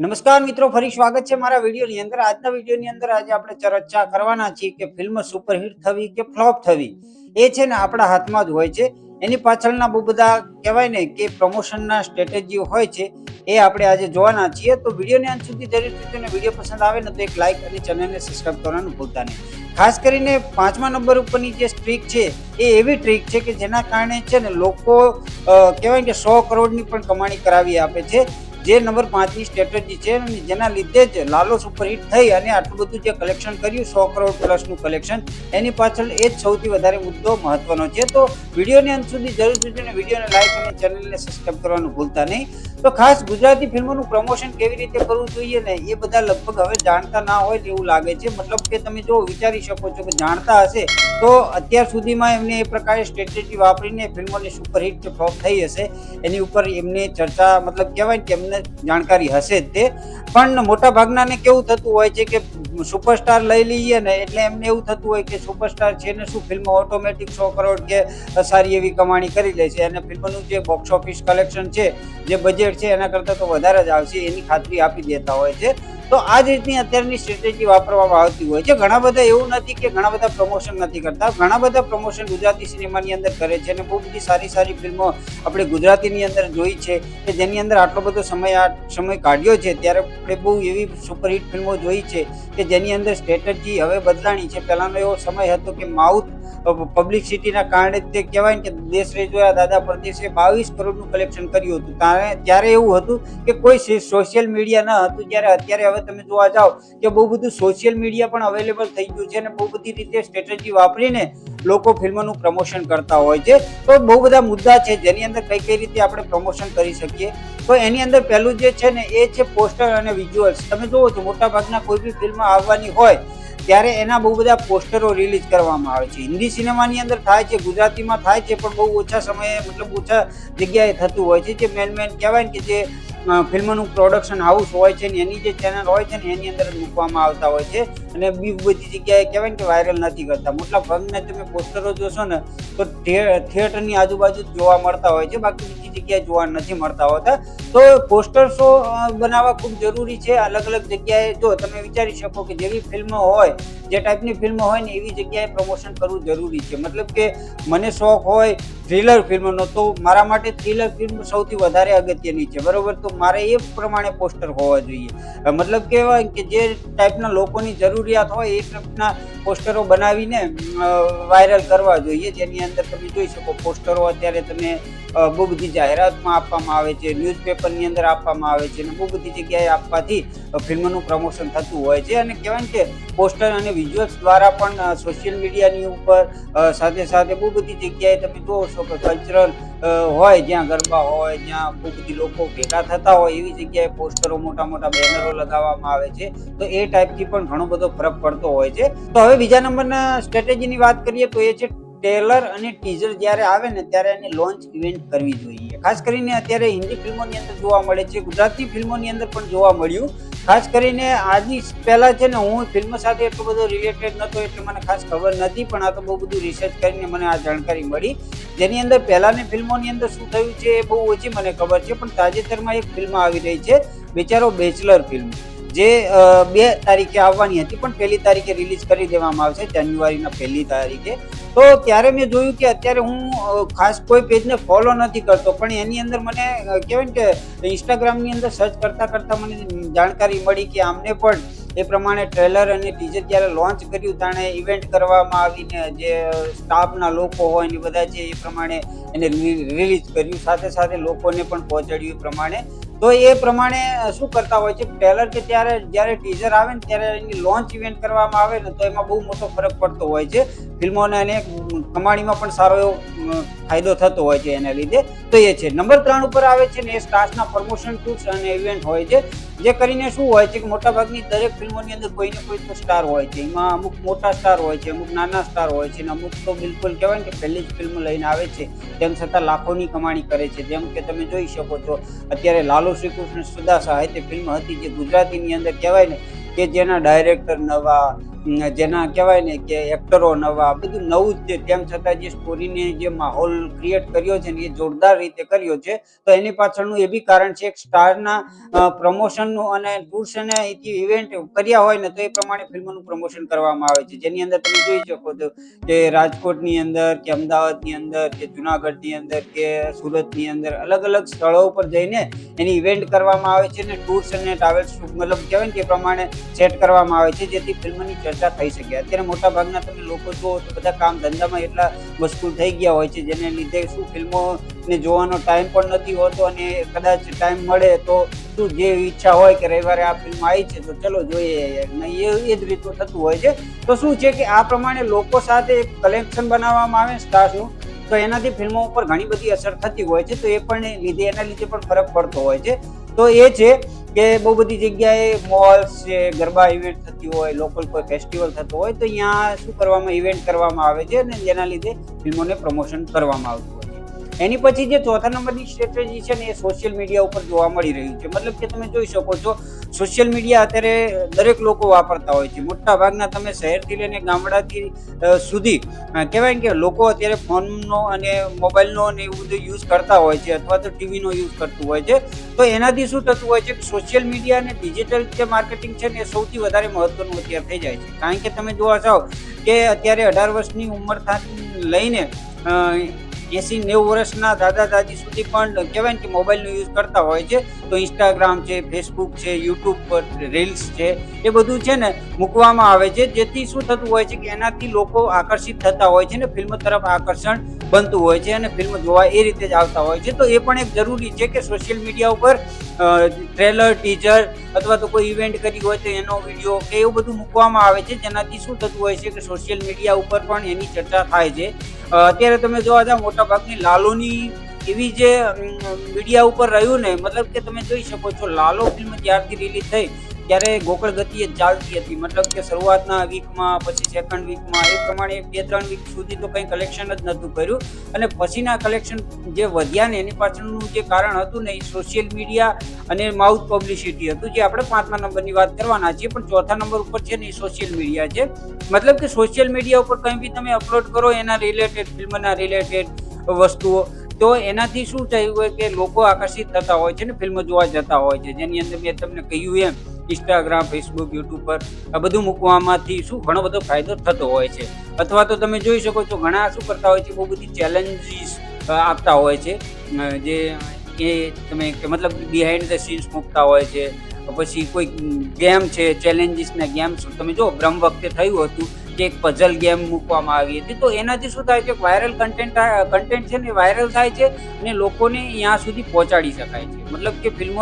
નમસ્કાર મિત્રો, ફરી સ્વાગત છે મારા વિડીયોની અંદર. આજના વિડીયોની અંદર આજે આપણે ચર્ચા કરવાના છીએ કે ફિલ્મ સુપરહિટ થવી કે ફ્લોપ થવી એ છે ને આપણા હાથમાં જ હોય છે. એની પાછળના બહુ બધા કહેવાય ને કે પ્રમોશનના સ્ટ્રેટેજી હોય છે, એ આપણે આજે જોવાના છીએ. તો વિડીયોને અંત સુધી જરૂરથી જોઈને વિડીયો પસંદ આવે ને તો એક લાઇક અને ચેનલને સબસ્ક્રાઇબ કરવાનું ભૂલતા નહીં. ખાસ કરીને 5મા નંબર ઉપરની જે ટ્રીક છે એ એવી ટ્રીક છે કે જેના કારણે છે ને લોકો કહેવાય કે 100 કરોડની પણ કમાણી કરાવી આપે છે. જે નંબર 5ની સ્ટ્રેટેજી છે, જેના લીધે જ લાલો સુપરહિટ થઈ અને આટલું બધું જે કલેક્શન કર્યું 100 કરોડ પ્લસનું કલેક્શન, એની પાછળ એ જ સૌથી વધારે મુદ્દો મહત્વનો છે. તો વિડીયોને અંત સુધી જરૂર જોઈને વિડીયોને લાઈક અને ચેનલને સબસ્ક્રાઇબ કરવાનું ભૂલતા નહીં. તો ખાસ ગુજરાતી ફિલ્મોનું પ્રમોશન કેવી રીતે કરવું જોઈએ ને એ બધા લગભગ હવે જાણતા ના હોય એવું લાગે છે. મતલબ કે તમે જો વિચારી શકો છો કે જાણતા હશે તો અત્યાર સુધીમાં એમને એ પ્રકારે સ્ટ્રેટેજી વાપરીને ફિલ્મોની સુપરહિટ કે ફ્લોપ થઈ હશે એની ઉપર એમને ચર્ચા મતલબ કહેવાય કે એમને જાણકારી હશે જ તે. પણ મોટા ભાગનાને કેવું થતું હોય છે કે સુપરસ્ટાર લઈ લઈએ ને એટલે એમને એવું થતું હોય કે સુપરસ્ટાર છે ને શું ફિલ્મ ઓટોમેટિક 100 કરોડ કે સારી એવી કમાણી કરી લે છે અને ફિલ્મનું જે બોક્સ ઓફિસ કલેક્શન છે, જે બજેટ છે એના કરતાં તો વધારે જ આવશે એની ખાતરી આપી દેતા હોય છે. તો આ જ રીતની અત્યારની સ્ટ્રેટેજી વાપરવામાં આવતી હોય છે. ઘણા બધા એવું નથી કે ઘણા બધા પ્રમોશન નથી કરતા, ઘણા બધા પ્રમોશન ગુજરાતી સિનેમાની અંદર કરે છે અને બહુ બધી સારી સારી ફિલ્મો આપણે ગુજરાતીની અંદર જોઈ છે કે જેની અંદર આટલો બધો સમય કાઢ્યો છે. ત્યારે આપણે બહુ એવી સુપરહિટ ફિલ્મો જોઈ છે કે જેની અંદર સ્ટ્રેટેજી હવે બદલાણી છે. પહેલાનો એવો સમય હતો કે માઉથ પબ્લિસિટીના કારણે તે કહેવાય કે દેશ રે જોયા દાદા પરદેશે 22 કરોડનું કલેક્શન કર્યું હતું. ત્યારે એવું હતું કે કોઈ સોશિયલ મીડિયા ન હતું. જ્યારે અત્યારે હવે તમે જોવા જાઓ કે બહુ બધું સોશિયલ મીડિયા પણ અવેલેબલ થઈ ગયું છે અને બહુ બધી રીતે સ્ટ્રેટેજી વાપરીને લોકો ફિલ્મોનું પ્રમોશન કરતા હોય છે. તો બહુ બધા મુદ્દા છે જેની અંદર કઈ કઈ રીતે આપણે પ્રમોશન કરી શકીએ. તો એની અંદર પહેલું જે છે ને એ છે પોસ્ટર અને વિઝ્યુઅલ્સ. તમે જોવો છો મોટા ભાગના કોઈ બી ફિલ્મ આવવાની હોય ત્યારે એના બહુ બધા પોસ્ટરો રિલીઝ કરવામાં આવે છે. હિન્દી સિનેમાની અંદર થાય છે, ગુજરાતીમાં થાય છે, પણ બહુ ઓછા સમયે મતલબ ઓછા જગ્યાએ થતું હોય છે. જે મેન કહેવાય કે જે ફિલ્મનું પ્રોડક્શન હાઉસ હોય છે ને એની જે ચેનલ હોય છે ને એની અંદર મૂકવામાં આવતા હોય છે અને બધી જગ્યાએ કહેવાય કે વાયરલ નથી કરતા. મોટા ભાગના તમે પોસ્ટરો જોશો ને તો થિયેટરની આજુબાજુ જ જોવા મળતા હોય છે, બાકી બીજી જગ્યાએ જોવા નથી મળતા હોતા. તો પોસ્ટર્સો બનાવવા ખૂબ જરૂરી છે અલગ અલગ જગ્યાએ. જો તમે વિચારી શકો કે જેવી ફિલ્મો હોય, જે ટાઈપની ફિલ્મો હોય ને એવી જગ્યાએ પ્રમોશન કરવું જરૂરી છે. મતલબ કે મને શોખ હોય થ્રિલર ફિલ્મનો, તો મારા માટે થ્રિલર ફિલ્મ સૌથી વધારે અગત્યની છે, બરોબર. તો મારે એ પ્રમાણે પોસ્ટર હોવા જોઈએ. મતલબ કહેવાય કે જે ટાઈપના લોકોની જરૂરિયાત હોય એ ટાઈપના પોસ્ટરો બનાવીને વાયરલ કરવા જોઈએ. જેની અંદર તમે જોઈ શકો પોસ્ટરો અત્યારે તમે બહુ બધી જાહેરાતમાં આપવામાં આવે છે, ન્યૂઝપેપરની અંદર આપવામાં આવે છે અને બહુ બધી જગ્યાએ આપવાથી ફિલ્મનું પ્રમોશન થતું હોય છે. અને કહેવાય કે પોસ્ટર અને વિઝ્યુઅલ્સ દ્વારા પણ સોશિયલ મીડિયાની ઉપર સાથે સાથે બહુ બધી જગ્યાએ તમે જોવો છો કે કલ્ચરલ હોય, જ્યાં ગરબા હોય, જ્યાં બહુ બધી લોકો ભેગા થતા હોય એવી જગ્યાએ પોસ્ટરો મોટા મોટા બેનરો લગાવવામાં આવે છે. તો એ ટાઈપથી પણ ઘણો બધો ફરક પડતો હોય છે. તો હવે બીજા નંબરના સ્ટ્રેટેજીની વાત કરીએ તો એ છે ટ્રેલર અને ટીઝર જ્યારે આવે ને ત્યારે એની લોન્ચ ઇવેન્ટ કરવી જોઈએ. ખાસ કરીને અત્યારે હિન્દી ફિલ્મોની અંદર જોવા મળે છે, ગુજરાતી ફિલ્મોની અંદર પણ જોવા મળ્યું. ખાસ કરીને આજની પહેલાં છે ને હું ફિલ્મ સાથે એટલો બધો રિલેટેડ નહોતો એટલે મને ખાસ ખબર નથી, પણ આ તો બહુ બધું રિસર્ચ કરીને મને આ જાણકારી મળી. જેની અંદર પહેલાંની ફિલ્મોની અંદર શું થયું છે એ બહુ ઓછી મને ખબર છે, પણ તાજેતરમાં એક ફિલ્મ આવી રહી છે બેચારો બેચલર ફિલ્મ, જે 2 તારીખે આવવાની હતી પણ 1લી તારીખે રિલીઝ કરી દેવામાં આવશે, જાન્યુઆરીના 1લી તારીખે. તો ત્યારે મેં જોયું કે અત્યારે હું ખાસ કોઈ પેજને ફોલો નથી કરતો, પણ એની અંદર મને કહેવાય કે ઇન્સ્ટાગ્રામની અંદર સર્ચ કરતાં મને જાણકારી મળી કે આમને પણ એ પ્રમાણે ટ્રેલર અને ટીઝર જ્યારે લોન્ચ કર્યું ત્યારે ઇવેન્ટ કરવામાં આવીને જે સ્ટાફના લોકો હોય ને બધા છે એ પ્રમાણે એને રિલીઝ કર્યું, સાથે સાથે લોકોને પણ પહોંચાડ્યું એ પ્રમાણે. તો એ પ્રમાણે શું કરતા હોય છે ટ્રેલર કે જ્યારે ટીઝર આવે ને ત્યારે એની લોન્ચ ઇવેન્ટ કરવામાં આવે ને તો એમાં બહુ મોટો ફરક પડતો હોય છે ફિલ્મોને, અને કમાણીમાં પણ સારો એવો ફાયદો થતો હોય છે એના લીધે. તો એ છે નંબર 3 ઉપર આવે છે ને એ સ્ટાર્સના પ્રમોશન ટૂર્સ અને ઇવેન્ટ હોય છે. જે કરીને શું હોય છે કે મોટાભાગની દરેક ફિલ્મોની અંદર કોઈને કોઈ તો સ્ટાર હોય છે. એમાં અમુક મોટા સ્ટાર હોય છે, અમુક નાના સ્ટાર હોય છે અને અમુક તો બિલકુલ કહેવાય કે પહેલી જ ફિલ્મ લઈને આવે છે તેમ છતાં લાખોની કમાણી કરે છે. જેમ કે તમે જોઈ શકો છો અત્યારે લાલુ શ્રીકૃષ્ણ સુદા સાહિત્ય ફિલ્મ હતી જે ગુજરાતીની અંદર કહેવાય ને કે જેના ડાયરેક્ટર નવા, જેના કહેવાય ને કે એક્ટરો નવા, બધું નવું જ છે, તેમ છતાં જે સ્ટોરીને જે માહોલ ક્રિએટ કર્યો છે ને એ જોરદાર રીતે કર્યો છે. તો એની પાછળનું એ બી કારણ છે, એક સ્ટારના પ્રમોશનનું અને ટૂર્સ અને ઇવેન્ટ કર્યા હોય ને તો એ પ્રમાણે ફિલ્મનું પ્રમોશન કરવામાં આવે છે, જેની અંદર તમે જોઈ શકો છો કે રાજકોટની અંદર કે અમદાવાદની અંદર કે જુનાગઢની અંદર કે સુરતની અંદર અલગ અલગ સ્થળો ઉપર જઈને એની ઇવેન્ટ કરવામાં આવે છે ને ટૂર્સ અને ટ્રાવેલ્સ મતલબ કહેવાય ને કે પ્રમાણે સેટ કરવામાં આવે છે, જેથી ફિલ્મની ચર્ચા થઈ શકે. અત્યારે મોટા ભાગના તમે લોકો જુઓ તો બધા કામ ધંધામાં એટલા મશગુલ થઈ ગયા હોય છે, જેને લીધે શું ફિલ્મોને જોવાનો ટાઈમ પણ નથી હોતો, અને કદાચ ટાઈમ મળે તો શું જે ઈચ્છા હોય કે રવિવારે આ ફિલ્મ આવી છે તો ચલો જોઈએ, એ જ રીતનું થતું હોય છે. તો શું છે કે આ પ્રમાણે લોકો સાથે એક કલેક્શન બનાવવામાં આવે સ્ટાર્સનું, તો એનાથી ફિલ્મો ઉપર ઘણી બધી અસર થતી હોય છે. તો એ પણ એના લીધે પણ ફરક પડતો હોય છે. તો એ છે કે બહુ બધી જગ્યાએ મોલ્સ છે, ગરબા ઇવેન્ટ થતી હોય, લોકલ કોઈ ફેસ્ટિવલ થતો હોય તો અહીંયા શું કરવામાં ઇવેન્ટ કરવામાં આવે છે, અને જેના લીધે ફિલ્મોને પ્રમોશન કરવામાં આવતું હોય છે. એની પછી જે ચોથા નંબરની સ્ટ્રેટેજી છે ને એ સોશિયલ મીડિયા ઉપર જોવા મળી રહ્યું છે. મતલબ કે તમે જોઈ શકો છો સોશિયલ મીડિયા અત્યારે દરેક લોકો વાપરતા હોય છે. મોટા ભાગના તમે શહેરથી લઈને ગામડાથી સુધી કહેવાય કે લોકો અત્યારે ફોનનો અને મોબાઈલનો અને એવું બધું યુઝ કરતા હોય છે, અથવા તો ટીવીનો યુઝ કરતું હોય છે. તો એનાથી શું થતું હોય છે કે સોશિયલ મીડિયા અને ડિજિટલ જે માર્કેટિંગ છે ને એ સૌથી વધારે મહત્વનું અત્યારે થઈ જાય છે. કારણ કે તમે જોવા જાઓ કે અત્યારે 18 વર્ષની ઉંમરથી લઈને 80-90 વર્ષના દાદા દાદી સુધી પણ કહેવાય કે મોબાઈલનો યુઝ કરતા હોય છે. તો ઇન્સ્ટાગ્રામ છે, ફેસબુક છે, યુટ્યુબ પર રીલ્સ છે, એ બધું છે ને મૂકવામાં આવે છે, જેથી શું થતું હોય છે કે એનાથી લોકો આકર્ષિત થતા હોય છે ને ફિલ્મ તરફ આકર્ષણ બનતું હોય છે, અને ફિલ્મ જોવા એ રીતે જ આવતા હોય છે. તો એ પણ એક જરૂરી છે કે સોશિયલ મીડિયા ઉપર ટ્રેલર, ટીઝર અથવા તો કોઈ ઇવેન્ટ કરી હોય તો એનો વિડીયો કે એવું બધું મૂકવામાં આવે છે, જેનાથી શું થતું હોય છે કે સોશિયલ મીડિયા ઉપર પણ એની ચર્ચા થાય છે. અત્યારે તમે જોવા જાઓ મોટા ભાગની લાલોની એવી જે મીડિયા ઉપર રહ્યું ને, મતલબ કે તમે જોઈ શકો છો લાલો ફિલ્મ જ્યારથી રિલીઝ થઈ ત્યારે ગોકળ ગતિએ ચાલતી હતી. મતલબ કે શરૂઆતના વીકમાં, પછી સેકન્ડ વીકમાં, એ પ્રમાણે 2-3 વીક સુધી તો કંઈ કલેક્શન જ નહોતું કર્યું, અને પછીના કલેક્શન જે વધ્યા ને એની પાછળનું જે કારણ હતું ને એ સોશિયલ મીડિયા અને માઉથ પબ્લિસિટી હતું, જે આપણે 5મા નંબરની વાત કરવાના છીએ. પણ ચોથા નંબર ઉપર છે ને એ સોશિયલ મીડિયા છે. મતલબ કે સોશિયલ મીડિયા ઉપર કંઈ બી તમે અપલોડ કરો એના રિલેટેડ, ફિલ્મના રિલેટેડ વસ્તુઓ, તો એનાથી શું થયું હોય કે લોકો આકર્ષિત થતા હોય છે ને ફિલ્મ જોવા જતા હોય છે. જેની અંદર મેં તમને કહ્યું એમ ઇન્સ્ટાગ્રામ, ફેસબુક, યુટ્યુબ પર આ બધું મૂકવામાંથી શું ઘણો બધો ફાયદો થતો હોય છે. અથવા તો તમે જોઈ શકો છો ઘણા શું કરતા હોય છે, બહુ બધી ચેલેન્જીસ આપતા હોય છે, જે એ તમે મતલબ બિહાઇન્ડ ધ સીન્સ મૂકતા હોય છે. પછી કોઈ ગેમ છે, ચેલેન્જીસના ગેમ્સ તમે જો બ્રહ્મ વખતે થયું હતું કે એક પઝલ ગેમ મૂકવામાં આવી હતી. તો એનાથી શું થાય છે, વાયરલ કન્ટેન્ટ છે ને વાયરલ થાય છે અને લોકોને ત્યાં સુધી પહોંચાડી શકાય છે. મતલબ કે ફિલ્મ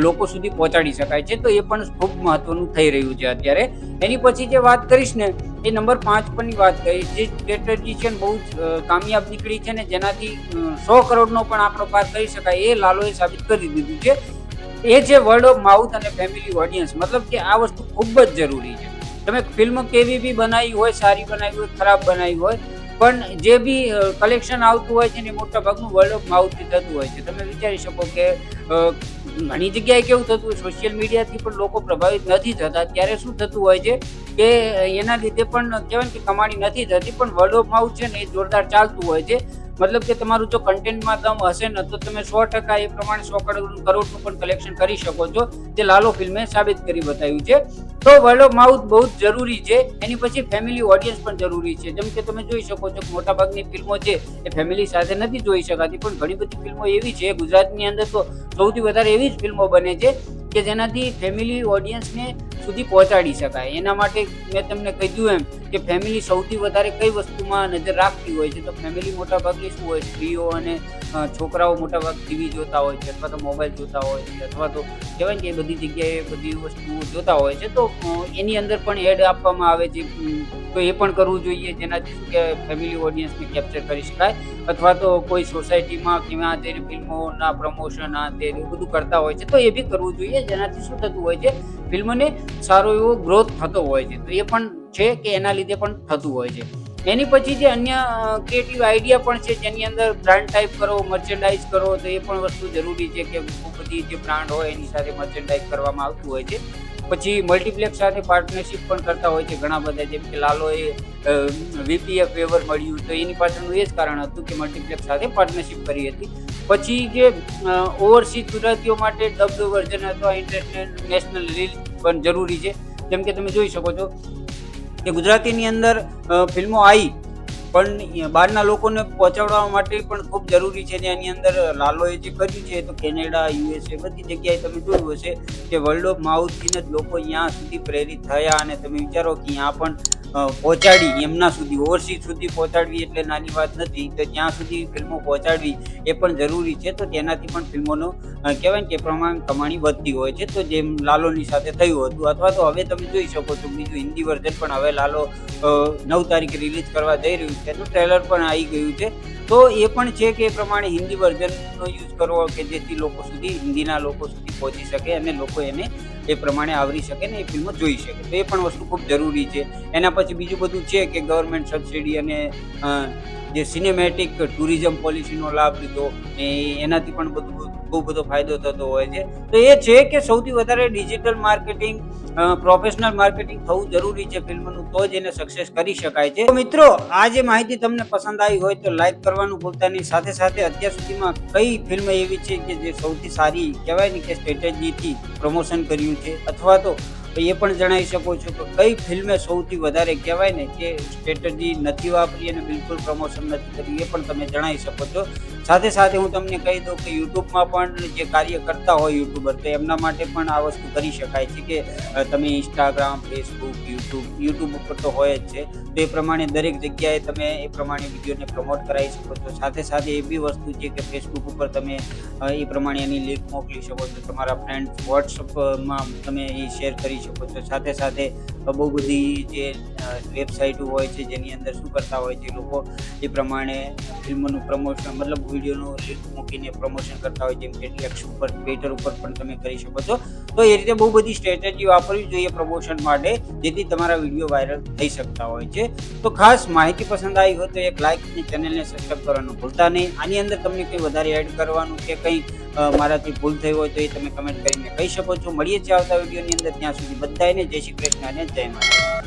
લોકો સુધી પહોંચાડી શકાય છે. તો એ પણ ખૂબ મહત્વનું થઈ રહ્યું છે અત્યારે. એની પછી જે વાત કરીશ ને એ નંબર 5 પરની વાત કરી, જે સ્ટ્રેટેજી છે બહુ જ કામયાબ નીકળી છે ને જેનાથી 100 કરોડનો પણ આંકડો પાર કરી શકાય એ લાલોએ સાબિત કરી દીધું છે. એ છે વર્ડ ઓફ માઉથ અને ફેમિલી ઓડિયન્સ. મતલબ કે આ વસ્તુ ખૂબ જ જરૂરી છે. તમે ફિલ્મ કેવી બી બનાવી હોય, સારી બનાવી હોય, ખરાબ બનાવી હોય, પણ જે બી કલેક્શન આવતું હોય છે ને મોટા ભાગનું વર્ડ ઓફ માઉથથી થતું હોય છે. તમે વિચારી શકો કે ઘણી જગ્યાએ કેવું થતું હોય, સોશિયલ મીડિયાથી પણ લોકો પ્રભાવિત નથી થતા, ત્યારે શું થતું હોય છે કે એના લીધે પણ કહેવાય કે કમાણી નથી થતી, પણ વર્ડ ઓફ માઉથ છે ને એ જોરદાર ચાલતું હોય છે. મતલબ કે તમારું જો કન્ટેન્ટમાં દમ હશે ને તો તમે 100% એ પ્રમાણે 100 કરોડનું પણ કલેક્શન કરી શકો છો, જે લાલો ફિલ્મે સાબિત કરી બતાવ્યું છે. તો વર્ડ ઓફ માઉથ બહુ જ જરૂરી છે. એની પછી ફેમિલી ઓડિયન્સ પણ જરૂરી છે. જેમ કે તમે જોઈ શકો છો કે મોટાભાગની ફિલ્મો છે એ ફેમિલી સાથે નથી જોઈ શકાતી, પણ ઘણી બધી ફિલ્મો એવી છે ગુજરાતની અંદર તો સૌથી વધારે એવી જ ફિલ્મો બને છે કે જેનાથી ફેમિલી ઓડિયન્સને સુધી પહોંચાડી શકાય. એના માટે મેં તમને કહ્યું એમ કે ફેમિલી સૌથી વધારે કઈ વસ્તુમાં નજર રાખતી હોય છે, તો ફેમિલી મોટાભાગની શું હોય, સ્ત્રીઓ અને છોકરાઓ મોટાભાગ ટીવી જોતા હોય છે, અથવા તો મોબાઈલ જોતા હોય છે, અથવા તો કહેવાય કે એ બધી જગ્યાએ બધી વસ્તુઓ જોતા હોય છે. તો એની અંદર પણ એડ આપવામાં આવે છે, તો એ પણ કરવું જોઈએ, જેનાથી શું કે ફેમિલી ઓડિયન્સને કેપ્ચર કરી શકાય. અથવા તો કોઈ સોસાયટીમાં કેવા જઈને ફિલ્મોના પ્રમોશન આ તે એવું બધું કરતા હોય છે, તો એ બી કરવું જોઈએ, જેનાથી શું થતું હોય છે, ફિલ્મને સારો એવો ગ્રોથ થતો હોય છે. તો એ પણ છે કે એના લીધે પણ થતું હોય છે. એની પછી જે અન્ય ક્રિએટિવ આઈડિયા પણ છે, જેની અંદર બ્રાન્ડ ટાઈપ કરો, મર્ચેન્ડાઇઝ કરો, તો એ પણ વસ્તુ જરૂરી છે કે બધી જે બ્રાન્ડ હોય એની સાથે મર્ચેન્ડાઇઝ કરવામાં આવતું હોય છે. પછી મલ્ટીપ્લેક્સ સાથે પાર્ટનરશિપ પણ કરતા હોય છે ઘણા બધા, જેમ કે લાલોએ વીપીએફ વેવર મળ્યું તો એની પાછળનું એ જ કારણ હતું કે મલ્ટીપ્લેક્સ સાથે પાર્ટનરશિપ કરી હતી. પછી જે ઓવરસીઝ ગુજરાતીઓ માટે ડબ્ડ વર્ઝન અથવા ઇન્ટરનેશનલ રીલ પણ જરૂરી છે. જેમ કે તમે જોઈ શકો છો કે ગુજરાતીની અંદર ફિલ્મો આવી પણ બહારના લોકોને પહોંચાડવા માટે પણ ખૂબ જરૂરી છે. એની અંદર લાલોએ જે કર્યું છે તો કેનેડા, યુએસએ બધી જગ્યાએ તમે જોયું હશે કે વર્લ્ડ ઓફ માઉથથી જ લોકો અહીંયા સુધી પ્રેરિત થયા, અને તમે વિચારો કે અહીંયા પણ પહોંચાડી એમના સુધી, ઓવરસીઝ સુધી પહોંચાડવી એટલે નાની વાત નથી. તો ત્યાં સુધી ફિલ્મો પહોંચાડવી એ પણ જરૂરી છે. તો તેનાથી પણ ફિલ્મોનો કહેવાય કે પ્રમાણ કમાણી વધતી હોય છે. તો જેમ લાલોની સાથે થયું હતું, અથવા તો હવે તમે જોઈ શકો છો બીજું હિન્દી વર્ઝન પણ હવે લાલો 9 તારીખે રિલીઝ કરવા જઈ રહ્યું છે, એનું ટ્રેલર પણ આવી ગયું છે. તો એ પણ છે કે એ પ્રમાણે હિન્દી વર્ઝનનો યુઝ કરવો કે જેથી લોકો સુધી, હિન્દીના લોકો સુધી પહોંચી શકે અને લોકો એને એ પ્રમાણે આવરી શકે ને એ ફિલ્મો જોઈ શકે. તો એ પણ વસ્તુ ખૂબ જરૂરી છે. એના પછી બીજું બધું છે કે ગવર્મેન્ટ સબસિડી અને જે સિનેમેટિક ટુરિઝમ પોલિસીનો લાભ લીધો એનાથી પણ બહુ બધો ફાયદો થતો હોય છે. તો એ છે કે સૌથી વધારે ડિજિટલ માર્કેટિંગ, પ્રોફેશનલ માર્કેટિંગ થવું જરૂરી છે ફિલ્મનું, તો જ એને સક્સેસ કરી શકાય છે. તો મિત્રો, આ જે માહિતી તમને પસંદ આવી હોય તો લાઈક કરવાનું ભૂલતા નહીં. સાથે સાથે અત્યાર સુધીમાં કઈ ફિલ્મ એવી છે કે જે સૌથી સારી કહેવાય ને કે સ્ટ્રેટેજીથી પ્રમોશન કર્યું છે, અથવા તો એ પણ જણાવી શકો છો કે કઈ ફિલ્મે સૌથી વધારે કહેવાય ને કે સ્ટ્રેટેજી નથી વાપરી અને બિલકુલ પ્રમોશન નથી કર્યું, એ પણ તમે જણાવી શકો છો. સાથે સાથે હું તમને કહી દઉં કે યુટ્યુબમાં પણ જે કાર્ય કરતા હોય યુટ્યુબર, તો એમના માટે પણ આ વસ્તુ કરી શકાય છે કે તમે ઇન્સ્ટાગ્રામ, ફેસબુક, યુટ્યુબ ઉપર તો હોય જ છે. તો એ પ્રમાણે દરેક જગ્યાએ તમે એ પ્રમાણે વિડીયોને પ્રમોટ કરાવી શકો છો. સાથે સાથે એ બી વસ્તુ છે કે ફેસબુક ઉપર તમે એ પ્રમાણે એની લિંક મોકલી શકો છો, તમારા ફ્રેન્ડ્સ વોટ્સઅપમાં તમે એ શેર કરી શકો છો. સાથે સાથે બહુ બધી જે વેબસાઇટો હોય છે જેની અંદર શું કરતા હોય છે લોકો, એ પ્રમાણે ફિલ્મનું પ્રમોશન, મતલબ વિડીયોનું લિંક મૂકીને પ્રમોશન કરતા હોય, જેમ કે એક્સ ઉપર, ટ્વિટર ઉપર પણ તમે કરી શકો છો. તો એ રીતે બહુ બધી સ્ટ્રેટેજી વાપરવી જોઈએ પ્રમોશન માટે, જેથી તમારા વિડીયો વાયરલ થઈ શકતા હોય છે. તો ખાસ માહિતી પસંદ આવી હોય તો એક લાઇક અને ચેનલને સબસ્ક્રાઈબ કરવાનું ભૂલતા નહીં. આની અંદર તમને કંઈ વધારે એડ કરવાનું કે કંઈ મારાથી ભૂલ થઈ હોય તો એ તમે કમેન્ટ કરીને કહી શકો છો. મળીએ છીએ આવતા વિડીયોની અંદર. ત્યાં સુધી બધાને જય શ્રી કૃષ્ણ અને જય માતા.